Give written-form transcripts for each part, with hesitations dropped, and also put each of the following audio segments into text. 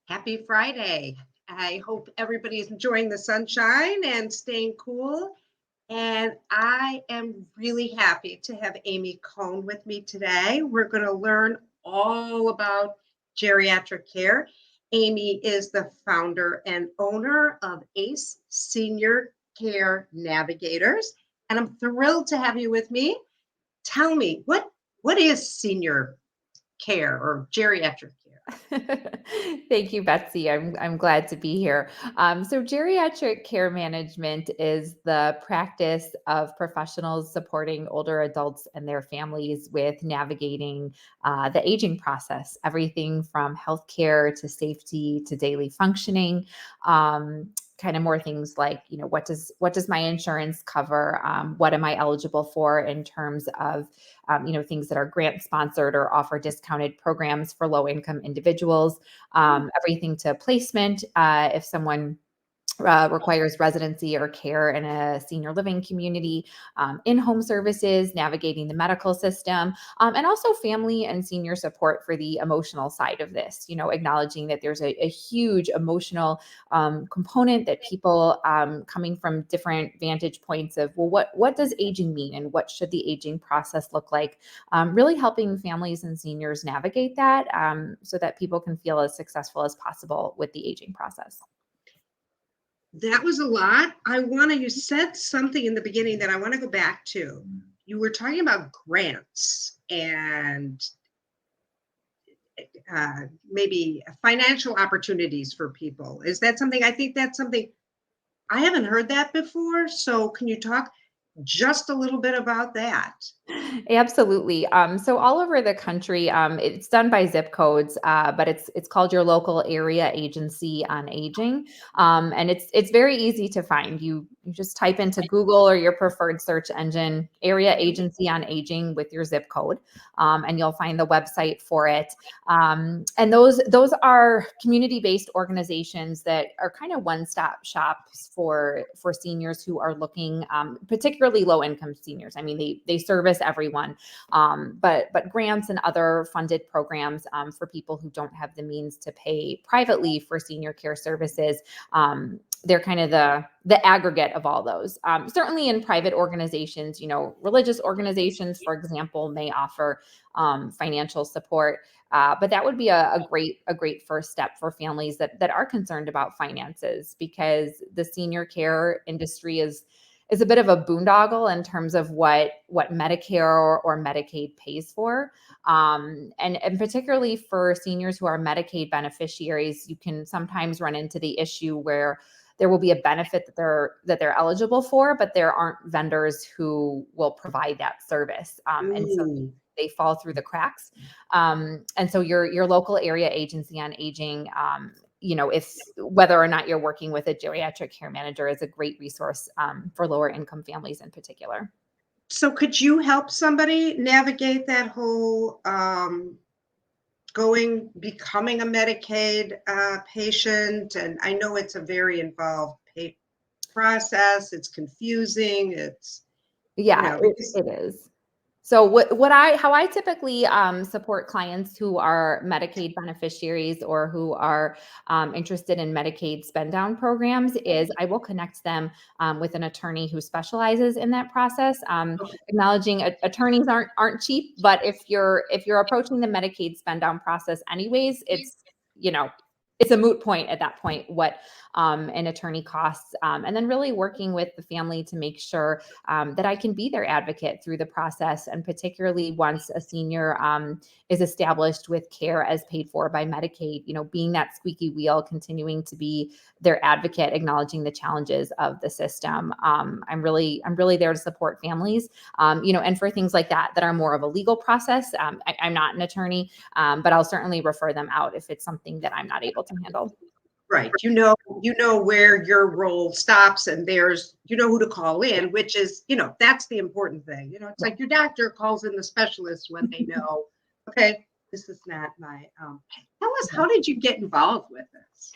Happy Friday. I hope everybody's enjoying the sunshine and staying cool. And I am really happy to have Amy Cohen with me today. We're going to learn all about geriatric care. Amy is the founder and owner of Ace Senior Care Navigators. And I'm thrilled to have you with me. Tell me, what is senior care or geriatric care? Thank you, Betsy. I'm glad to be here. So geriatric care management is the practice of professionals supporting older adults and their families with navigating the aging process, everything from healthcare to safety to daily functioning. Kind of more things like, what does my insurance cover? What am I eligible for in terms of things that are grant sponsored or offer discounted programs for low income individuals, everything to placement. If someone requires residency or care in a senior living community, in-home services, navigating the medical system, and also family and senior support for the emotional side of this, acknowledging that there's a huge emotional component that people coming from different vantage points of, well, what does aging mean and what should the aging process look like? Really helping families and seniors navigate that so that people can feel as successful as possible with the aging process. That was a lot. You said something in the beginning that I want to go back to. You were talking about grants and maybe financial opportunities for people. Is that something? I think that's something I haven't heard that before. So can you talk just a little bit about that? Absolutely. So all over the country, it's done by zip codes, but it's called your local area agency on aging, and it's very easy to find. You just type into Google or your preferred search engine area agency on aging with your zip code, and you'll find the website for it. And those are community based organizations that are kind of one stop shops for seniors who are looking, particularly low income seniors. I mean, they service everyone, but grants and other funded programs for people who don't have the means to pay privately for senior care services. They're kind of the aggregate of all those. Certainly in private organizations, religious organizations, for example, may offer financial support. But that would be a great first step for families that are concerned about finances, because the senior care industry is a bit of a boondoggle in terms of what Medicare or Medicaid pays for. And particularly for seniors who are Medicaid beneficiaries, you can sometimes run into the issue where there will be a benefit that they're eligible for, but there aren't vendors who will provide that service. And so they fall through the cracks. And so your local area agency on aging, if whether or not you're working with a geriatric care manager, is a great resource for lower income families in particular. So could you help somebody navigate that whole becoming a Medicaid patient? And I know it's a very involved process. It's confusing. Yeah, it is. So how I typically support clients who are Medicaid beneficiaries or who are interested in Medicaid spend down programs is I will connect them with an attorney who specializes in that process. Acknowledging attorneys aren't cheap, but if you're approaching the Medicaid spend down process anyways, it's a moot point at that point what an attorney costs, and then really working with the family to make sure that I can be their advocate through the process, and particularly once a senior is established with care as paid for by Medicaid, being that squeaky wheel, continuing to be their advocate, acknowledging the challenges of the system. I'm really there to support families, and for things like that are more of a legal process. I'm not an attorney, but I'll certainly refer them out if it's something that I'm not able to handle. Right. You know where your role stops, and you know who to call in, which is, that's the important thing. It's like your doctor calls in the specialist when they know, okay, this is not my, tell us, how did you get involved with this?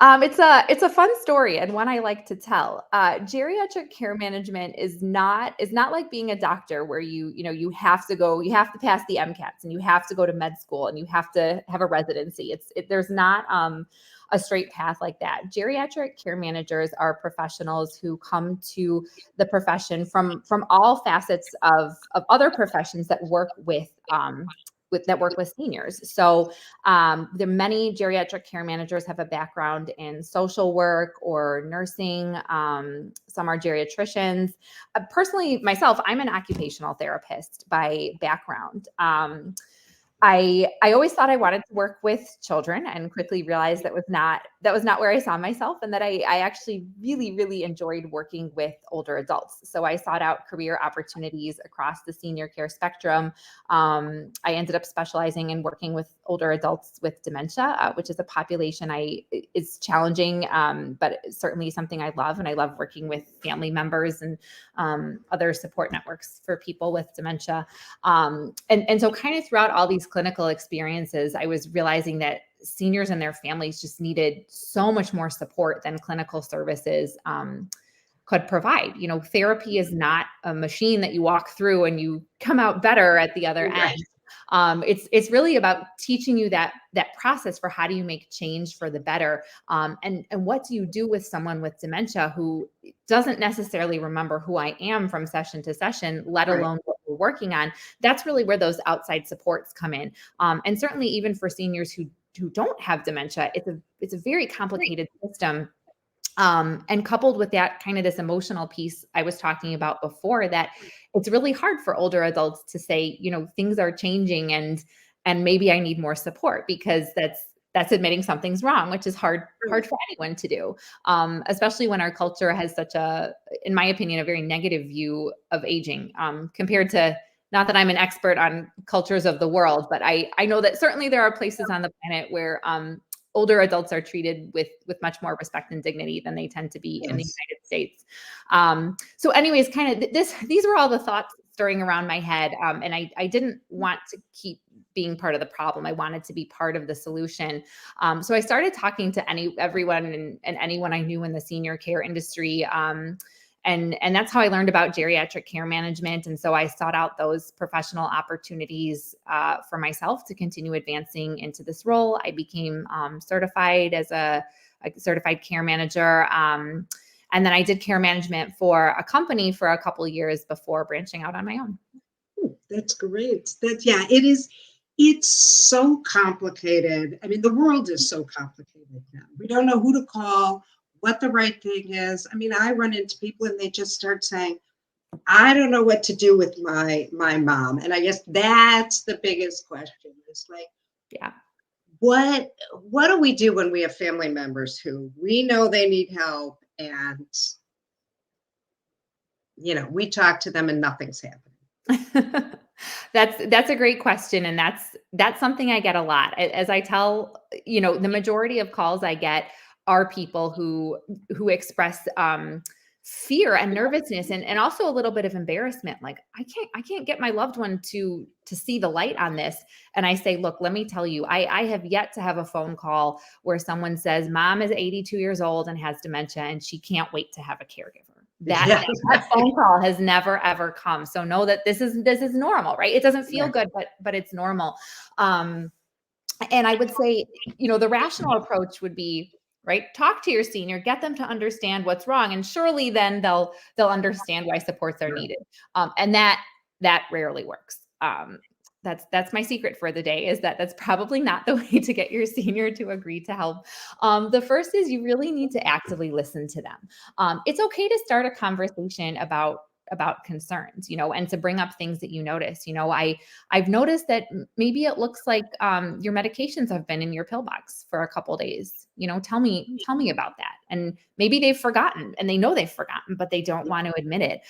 It's a fun story and one I like to tell. Geriatric care management is not like being a doctor where you have to go, you have to pass the MCATs and you have to go to med school and you have to have a residency. There's not a straight path like that. Geriatric care managers are professionals who come to the profession from all facets of other professions that work with seniors. So the many geriatric care managers have a background in social work or nursing. Some are geriatricians. Personally, myself, I'm an occupational therapist by background. I always thought I wanted to work with children and quickly realized that was not where I saw myself, and that I actually really enjoyed working with older adults. So I sought out career opportunities across the senior care spectrum. I ended up specializing in working with older adults with dementia, which is a population is challenging, but certainly something I love. And I love working with family members and other support networks for people with dementia. And so kind of throughout all these clinical experiences, I was realizing that seniors and their families just needed so much more support than clinical services could provide. Therapy is not a machine that you walk through and you come out better at the other Right. end. It's really about teaching you that process for how do you make change for the better, and what do you do with someone with dementia who doesn't necessarily remember who I am from session to session, let Right. alone what we're working on. That's really where those outside supports come in, and certainly even for seniors who don't have dementia, it's a very complicated system. And coupled with that, kind of this emotional piece I was talking about before, that it's really hard for older adults to say, things are changing and maybe I need more support, because that's admitting something's wrong, which is hard for anyone to do, especially when our culture has such in my opinion, a very negative view of aging, compared to, not that I'm an expert on cultures of the world, but I know that certainly there are places on the planet where older adults are treated with much more respect and dignity than they tend to be in the Yes. United States. So anyways, kind of these were all the thoughts stirring around my head. And I didn't want to keep being part of the problem. I wanted to be part of the solution. So I started talking to everyone and anyone I knew in the senior care industry. And that's how I learned about geriatric care management. And so I sought out those professional opportunities for myself to continue advancing into this role. I became certified as a certified care manager. And then I did care management for a company for a couple of years before branching out on my own. That's great. It is. It's so complicated. I mean, the world is so complicated now. We don't know who to call, what the right thing is. I mean, I run into people and they just start saying, I don't know what to do with my mom. And I guess that's the biggest question. It's like, Yeah. what do we do when we have family members who we know they need help, and we talk to them and nothing's happening? That's a great question. And that's something I get a lot. As I tell, the majority of calls I get are people who express fear and nervousness, and also a little bit of embarrassment. Like, I can't get my loved one to see the light on this. And I say, look, let me tell you, I have yet to have a phone call where someone says, mom is 82 years old and has dementia and she can't wait to have a caregiver. That Yeah. that phone call has never ever come. So know that this is normal, right? It doesn't feel good, but it's normal. And I would say, the rational approach would be, right, talk to your senior, get them to understand what's wrong, and surely then they'll understand why supports are needed. And that rarely works. That's my secret for the day, is that's probably not the way to get your senior to agree to help. The first is you really need to actively listen to them. It's okay to start a conversation about concerns, and to bring up things that you notice. I've noticed that maybe it looks like your medications have been in your pillbox for a couple days. Tell me about that. And maybe they've forgotten, and they know they've forgotten, but they don't want to admit it.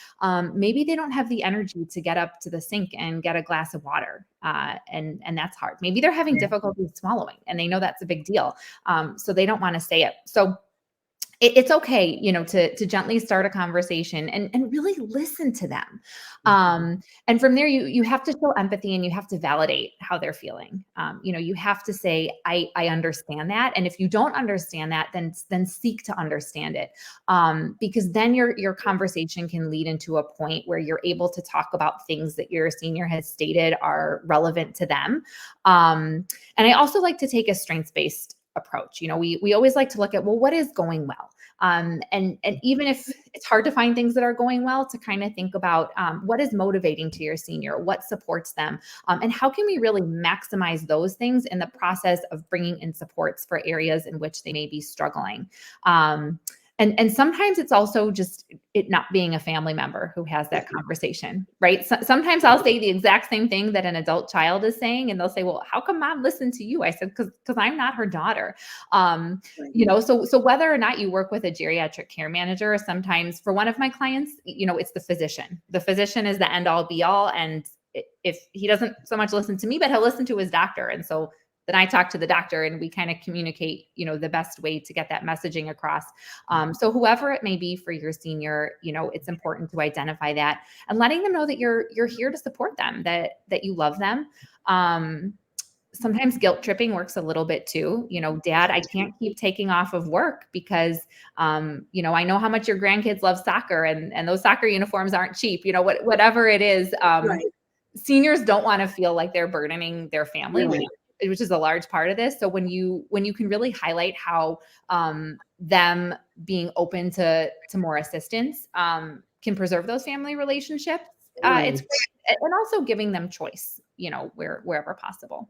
Maybe they don't have the energy to get up to the sink and get a glass of water, and that's hard. Maybe they're having difficulty swallowing, and they know that's a big deal, so they don't want to say it. So it's okay, to gently start a conversation and really listen to them. And from there, you have to show empathy and you have to validate how they're feeling. You have to say, I understand that. And if you don't understand that, then seek to understand it. Because then your conversation can lead into a point where you're able to talk about things that your senior has stated are relevant to them. And I also like to take a strengths-based approach. We always like to look at, well, what is going well? And even if it's hard to find things that are going well, to kind of think about what is motivating to your senior, what supports them, and how can we really maximize those things in the process of bringing in supports for areas in which they may be struggling. And sometimes it's also just it not being a family member who has that conversation, right? Sometimes I'll say the exact same thing that an adult child is saying, and they'll say, "Well, how come mom listened to you?" I said, "Because I'm not her daughter." So whether or not you work with a geriatric care manager, sometimes for one of my clients, it's the physician. The physician is the end all be all, and if he doesn't so much listen to me, but he'll listen to his doctor, and so then I talk to the doctor and we kind of communicate, the best way to get that messaging across. So whoever it may be for your senior, it's important to identify that and letting them know that you're here to support them, that you love them. Sometimes guilt tripping works a little bit too. Dad, I can't keep taking off of work because, I know how much your grandkids love soccer and those soccer uniforms aren't cheap, whatever it is. Right. Seniors don't want to feel like they're burdening their family, Right. which is a large part of this. So when you can really highlight how them being open to more assistance can preserve those family relationships, it's great. And also giving them choice, wherever possible.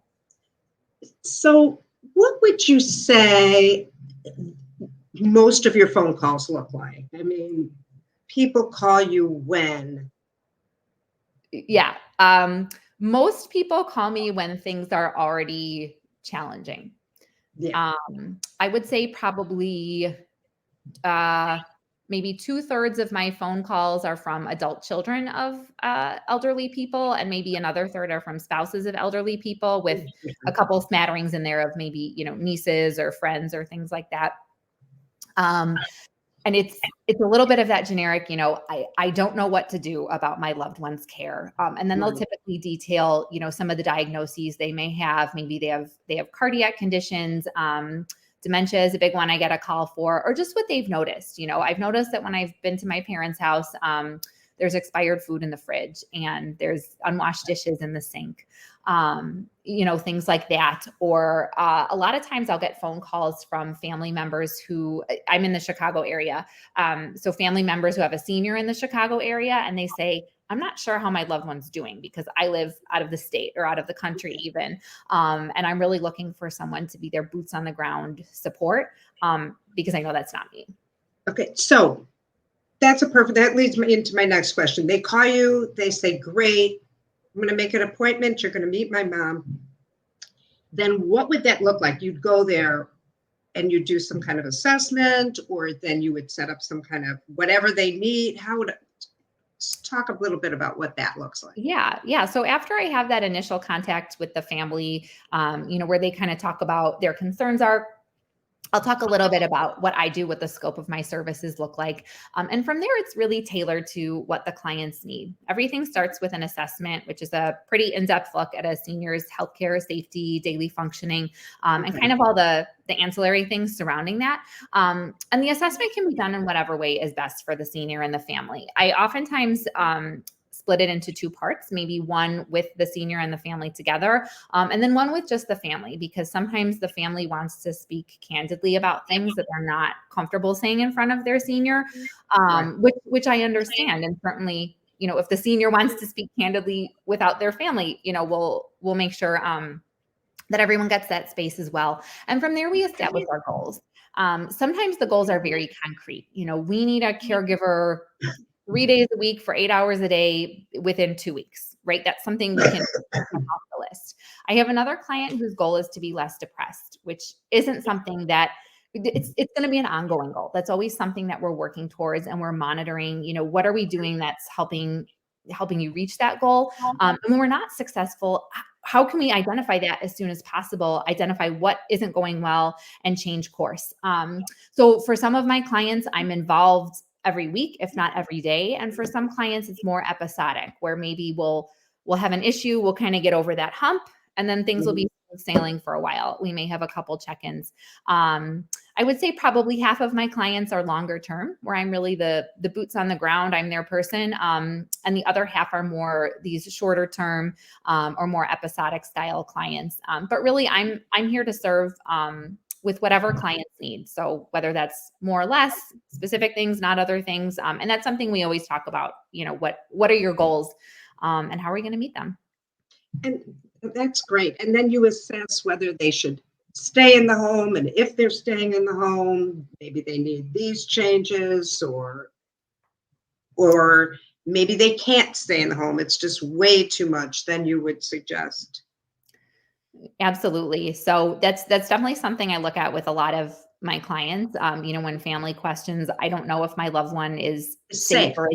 So, what would you say most of your phone calls look like? I mean, people call you when? Yeah. Most people call me when things are already challenging. Yeah. I would say probably maybe 2/3 of my phone calls are from adult children of elderly people, and maybe another third are from spouses of elderly people, with a couple smatterings in there of maybe nieces or friends or things like that. And it's a little bit of that generic, I don't know what to do about my loved one's care. And then they'll typically detail, some of the diagnoses they may have. Maybe they have cardiac conditions. Dementia is a big one I get a call for, or just what they've noticed. I've noticed that when I've been to my parents' house, there's expired food in the fridge and there's unwashed dishes in the sink. Things like that. Or a lot of times I'll get phone calls from family members who, I'm in the Chicago area. So family members who have a senior in the Chicago area, and they say, I'm not sure how my loved one's doing because I live out of the state or out of the country even. And I'm really looking for someone to be their boots on the ground support because I know that's not me. Okay. So that leads me into my next question. They call you, they say, great, I'm going to make an appointment. You're going to meet my mom. Then what would that look like? You'd go there and you do some kind of assessment, or then you would set up some kind of whatever they need. Talk a little bit about what that looks like. Yeah. So after I have that initial contact with the family, where they kind of talk about their concerns are, I'll talk a little bit about what I do, what the scope of my services look like. And from there, it's really tailored to what the clients need. Everything starts with an assessment, which is a pretty in-depth look at a senior's healthcare, safety, daily functioning, and kind of all the ancillary things surrounding that. And the assessment can be done in whatever way is best for the senior and the family. I oftentimes split it into two parts, maybe one with the senior and the family together, and then one with just the family, because sometimes the family wants to speak candidly about things that they're not comfortable saying in front of their senior, which I understand. And certainly, if the senior wants to speak candidly without their family, we'll make sure that everyone gets that space as well. And from there, we establish our goals. Sometimes the goals are very concrete. We need a caregiver 3 days a week for 8 hours a day within 2 weeks, right? That's something we can off the list. I have another client whose goal is to be less depressed, which isn't something that it's going to be an ongoing goal. That's always something that we're working towards, and we're monitoring, what are we doing that's helping you reach that goal? And when we're not successful, how can we identify that as soon as possible, identify what isn't going well, and change course? So for some of my clients, I'm involved every week, if not every day. And for some clients, it's more episodic, where maybe we'll have an issue, we'll kind of get over that hump, and then things will be sailing for a while. We may have a couple check-ins. I would say probably half of my clients are longer term, where I'm really the boots on the ground. I'm their person. And the other half are more these shorter term or more episodic style clients. But really, I'm here to serve with whatever clients need. So whether that's more or less specific things, not other things. And that's something we always talk about. What are your goals, and how are we going to meet them? And that's great. And then you assess whether they should stay in the home, and if they're staying in the home, maybe they need these changes, or maybe they can't stay in the home. It's just way too much. Then you would suggest. Absolutely. So that's definitely something I look at with a lot of my clients. When family questions, I don't know if my loved one is safe Safe. or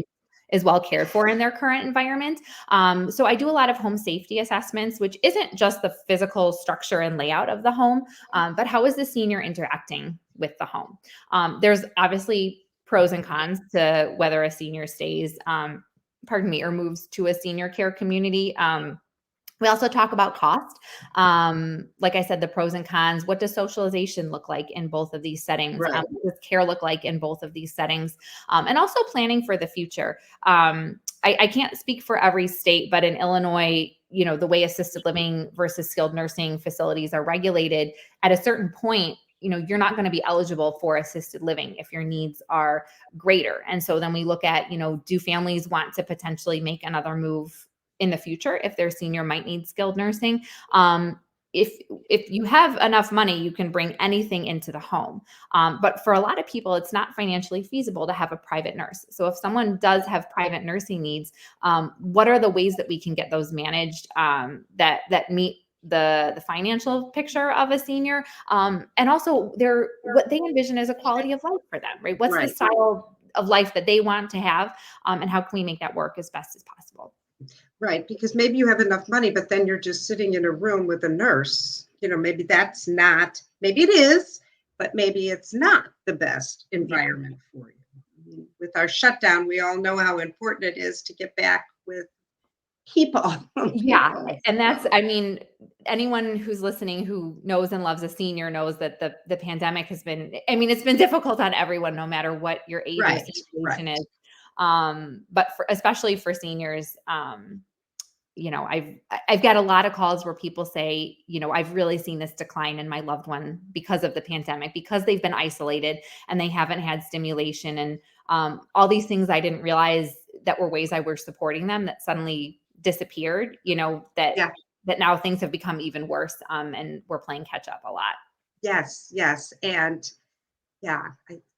is well cared for in their current environment. So I do a lot of home safety assessments, which isn't just the physical structure and layout of the home, but how is the senior interacting with the home? There's obviously pros and cons to whether a senior stays, or moves to a senior care community. We also talk about cost. Like I said, the pros and cons. What does socialization look like in both of these settings? Right. What does care look like in both of these settings? And also planning for the future. I can't speak for every state, but in Illinois, the way assisted living versus skilled nursing facilities are regulated, at a certain point, you're not going to be eligible for assisted living if your needs are greater. And so then we look at, do families want to potentially make another move in the future if their senior might need skilled nursing? If you have enough money, you can bring anything into the home. But for a lot of people, it's not financially feasible to have a private nurse. So if someone does have private nursing needs, what are the ways that we can get those managed that meet the financial picture of a senior, and also what they envision as a quality of life for them, right? What's the Right. style of life that they want to have, and how can we make that work as best as possible? Right, because maybe you have enough money, but then you're just sitting in a room with a nurse. Maybe that's not, maybe it is, but maybe it's not the best Yeah. environment for you. With our shutdown, we all know how important it is to get back with people. Yeah, people. and that's, So, I mean, anyone who's listening who knows and loves a senior knows that the pandemic has been, I mean, it's been difficult on everyone, no matter what your age or right, situation right. is. But especially for seniors, I've got a lot of calls where people say, I've really seen this decline in my loved one because of the pandemic, because they've been isolated and they haven't had stimulation, and all these things I didn't realize that were ways I were supporting them that suddenly disappeared. Yeah, That now things have become even worse, and we're playing catch up a lot. yes, yes. And yeah,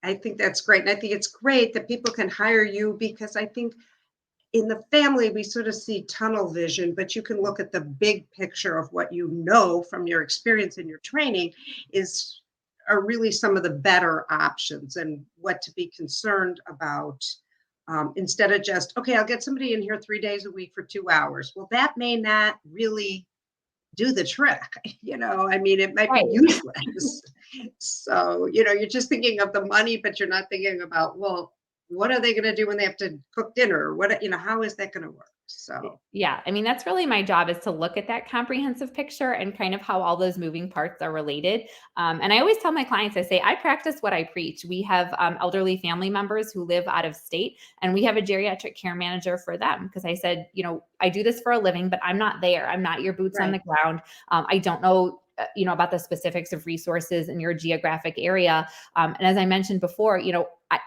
I think that's great. And I think it's great that people can hire you, because I think in the family, we sort of see tunnel vision, but you can look at the big picture of what you know from your experience and your training are really some of the better options, and what to be concerned about, instead of just, okay, I'll get somebody in here 3 days a week for 2 hours. Well, that may not really do the trick. I mean, it might be Right. useless. So, you're just thinking of the money, but you're not thinking about, well, what are they going to do when they have to cook dinner? How is that going to work? So, Yeah, I mean, that's really my job, is to look at that comprehensive picture and kind of how all those moving parts are related. And I always tell my clients, I say, I practice what I preach. We have elderly family members who live out of state, and we have a geriatric care manager for them, because I said, I do this for a living, but I'm not there. I'm not your boots on right, the ground. I don't know. About the specifics of resources in your geographic area. And as I mentioned before,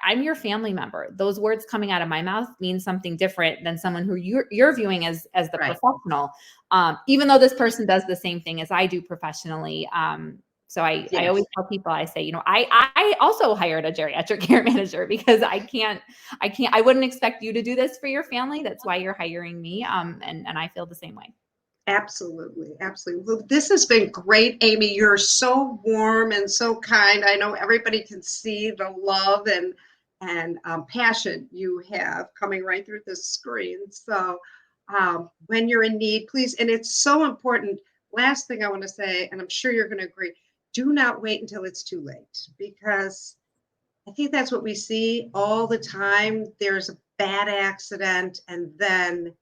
I'm your family member. Those words coming out of my mouth mean something different than someone who you're viewing as the right. professional, even though this person does the same thing as I do professionally. So I Yes, always tell people, I say, I also hired a geriatric care manager, because I wouldn't expect you to do this for your family. That's why you're hiring me. And I feel the same way. absolutely. Absolutely. Well, this has been great, Amy. You're so warm and so kind. I know everybody can see the love and passion you have coming right through the screen. So, when you're in need, please. And it's so important. Last thing I want to say, and I'm sure you're going to agree, do not wait until it's too late, because I think that's what we see all the time. There's a bad accident and then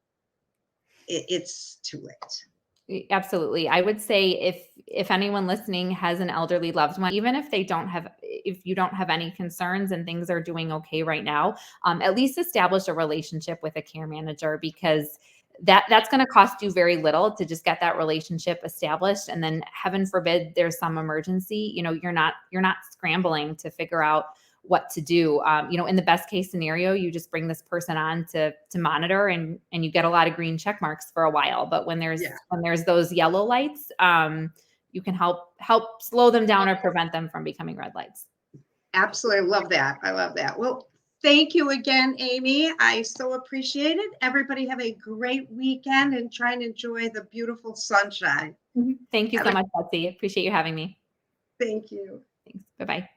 it's too late. Absolutely. I would say if anyone listening has an elderly loved one, even if if you don't have any concerns and things are doing okay right now, at least establish a relationship with a care manager, because that's going to cost you very little to just get that relationship established. And then heaven forbid there's some emergency, you're not scrambling to figure out what to do. In the best case scenario, you just bring this person on to monitor, and you get a lot of green check marks for a while. But when there's those yellow lights, you can help slow them down or prevent them from becoming red lights. Absolutely. I love that. I love that. Well, thank you again, Amy. I so appreciate it. Everybody have a great weekend and try and enjoy the beautiful sunshine. Thank you so much, Betsy. Appreciate you having me. Thank you. Thanks. Bye-bye.